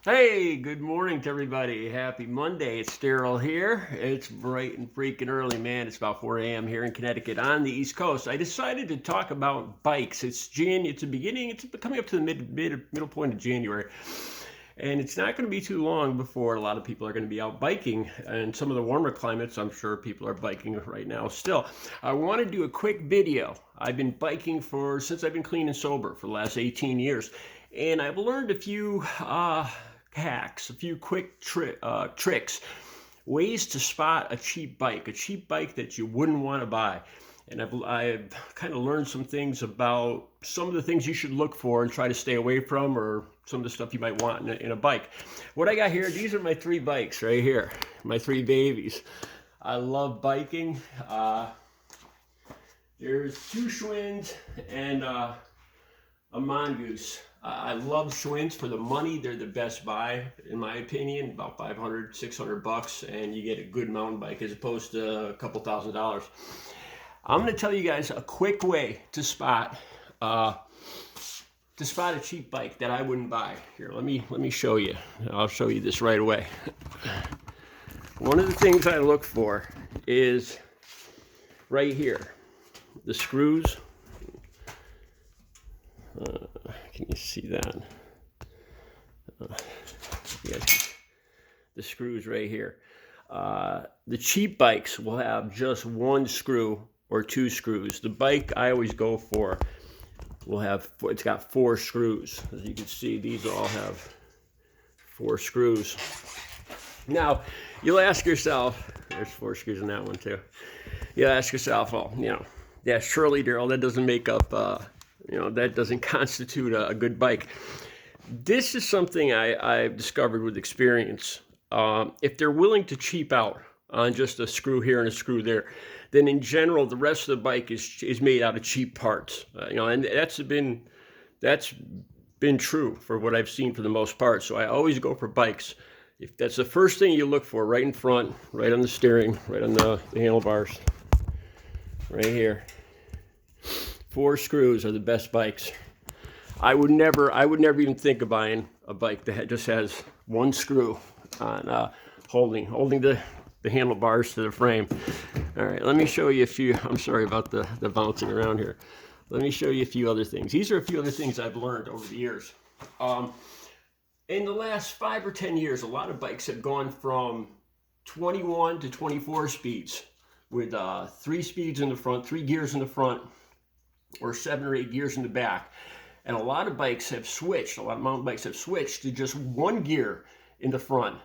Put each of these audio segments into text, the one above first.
Hey, good morning to everybody. Happy Monday. It's Daryl here. It's bright and freaking early, man. It's about 4 a.m. here in Connecticut on the East Coast. I decided to talk about bikes. It's the beginning, it's coming up to the middle point of January. And it's not going to be too long before a lot of people are going to be out biking. And some of the warmer climates, I'm sure people are biking right now still. I want to do a quick video. I've been biking since I've been clean and sober for the last 18 years. And I've learned a few hacks, a few quick tricks, ways to spot a cheap bike that you wouldn't want to buy. And I've kind of learned some things about some of the things you should look for and try to stay away from, or some of the stuff you might want in a bike. What I got here, these are my three bikes right here, my three babies. I love biking. There's two Schwinn's and a Mongoose. I love Schwinn's for the money. They're the best buy, in my opinion, about 500, 600 bucks, and you get a good mountain bike as opposed to a couple $1,000s. I'm going to tell you guys a quick way to spot a cheap bike that I wouldn't buy. Here, let me show you. I'll show you this right away. One of the things I look for is right here, the screws. Can you see that? Yes, the screws right here. The cheap bikes will have just one screw or two screws. The bike I always go for will have, it's got four screws. As you can see, these all have four screws. Now, you'll ask yourself, there's four screws in that one too. You'll ask yourself, well, yeah, surely, Daryl, that doesn't make up, that doesn't constitute a good bike. This is something I've discovered with experience. If they're willing to cheap out on just a screw here and a screw there, then in general, the rest of the bike is made out of cheap parts. And that's been true for what I've seen for the most part. So I always go for bikes. If that's the first thing you look for, right in front, right on the steering, right on the handlebars, right here. Four screws are the best bikes. I would never even think of buying a bike that just has one screw on holding the handlebars to the frame. All right, let me show you a few. I'm sorry about the bouncing around here. Let me show you a few other things. These are a few other things I've learned over the years. In the last 5 or 10 years, a lot of bikes have gone from 21 to 24 speeds with 3 speeds in the front, 3 gears in the front, or 7 or 8 gears in the back. And a lot of bikes have switched, a lot of mountain bikes have switched to just 1 gear in the front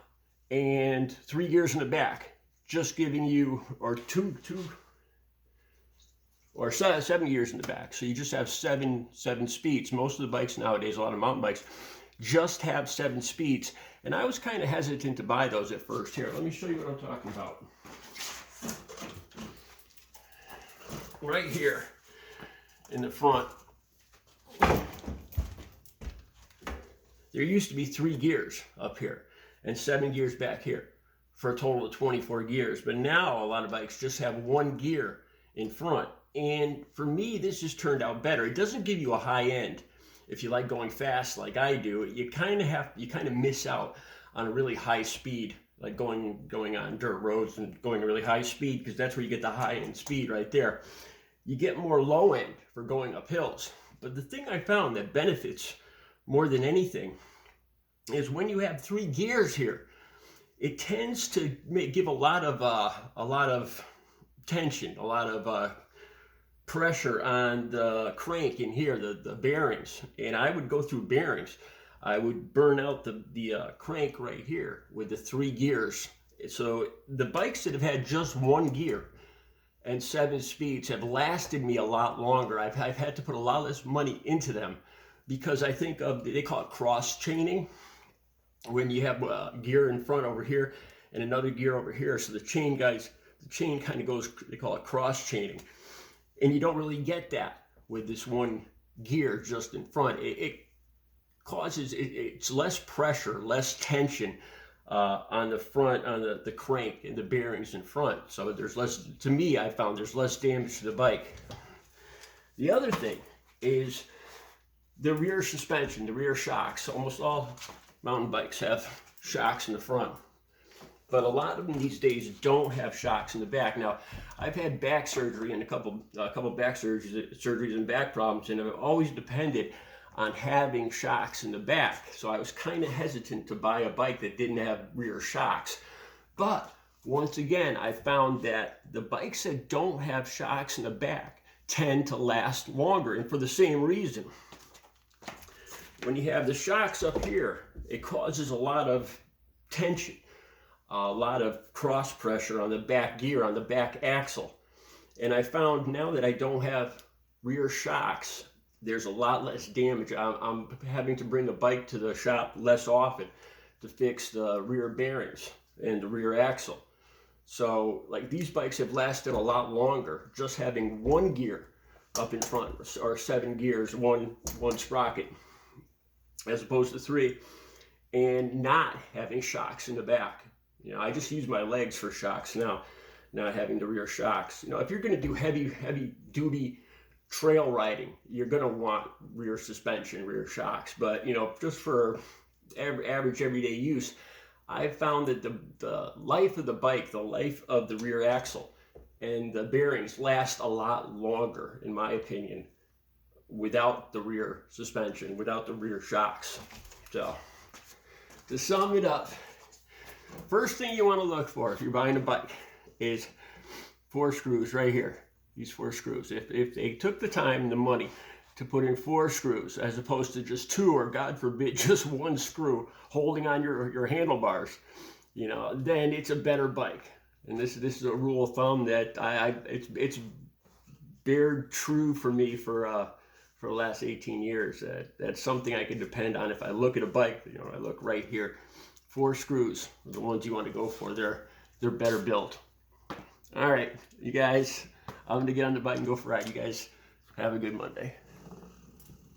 and 3 gears in the back, just giving you, or two or 7 gears in the back. So you just have seven speeds. Most of the bikes nowadays, a lot of mountain bikes, just have 7 speeds. And I was kind of hesitant to buy those at first. Here, let me show you what I'm talking about. Right here in the front, there used to be 3 gears up here and 7 gears back here for a total of 24 gears. But now a lot of bikes just have 1 gear in front. And for me, this just turned out better. It doesn't give you a high end. If you like going fast like I do, you kind of miss out on a really high speed, like going on dirt roads and going a really high speed, because that's where you get the high end speed right there. You get more low end for going up hills. But the thing I found that benefits more than anything is when you have 3 gears here, it tends to give a lot of tension, a lot of pressure on the crank in here, the bearings. And I would go through bearings. I would burn out the crank right here with the 3 gears. So the bikes that have had just 1 gear and 7 speeds have lasted me a lot longer. I've had to put a lot less money into them because I think they call it cross chaining, when you have a gear in front over here and another gear over here. So the chain kind of goes, they call it cross chaining. And you don't really get that with this 1 gear just in front. It causes, it's less pressure, less tension on the front, on the crank and the bearings in front. So there's less, to me, I found there's less damage to the bike. The other thing is the rear suspension, the rear shocks. Almost all mountain bikes have shocks in the front, but a lot of them these days don't have shocks in the back. Now, I've had back surgery and a couple back surgeries and back problems, and I've always depended on having shocks in the back. So I was kind of hesitant to buy a bike that didn't have rear shocks. But once again, I found that the bikes that don't have shocks in the back tend to last longer, and for the same reason. When you have the shocks up here, it causes a lot of tension, a lot of cross pressure on the back gear, on the back axle. And I found now that I don't have rear shocks, there's a lot less damage. I'm having to bring the bike to the shop less often to fix the rear bearings and the rear axle. So like these bikes have lasted a lot longer just having one gear up in front, or 7 gears, one sprocket, as opposed to 3, and not having shocks in the back. You know, I just use my legs for shocks now, not having the rear shocks. You know, if you're going to do heavy duty trail riding, you're going to want rear suspension, rear shocks. But you know, just for average everyday use, I've found that the life of the bike, the life of the rear axle and the bearings last a lot longer, in my opinion, without the rear suspension, without the rear shocks. So to sum it up, first thing you want to look for if you're buying a bike is 4 screws right here. These 4 screws. If they took the time and the money to put in 4 screws as opposed to just 2, or God forbid just 1 screw holding on your handlebars, you know, then it's a better bike. And this is a rule of thumb that it's bared true for me for the last 18 years. That's something I can depend on. If I look at a bike, you know, I look right here. 4 screws are the ones you want to go for. They're better built. All right, you guys, I'm going to get on the bike and go for a ride. You guys have a good Monday.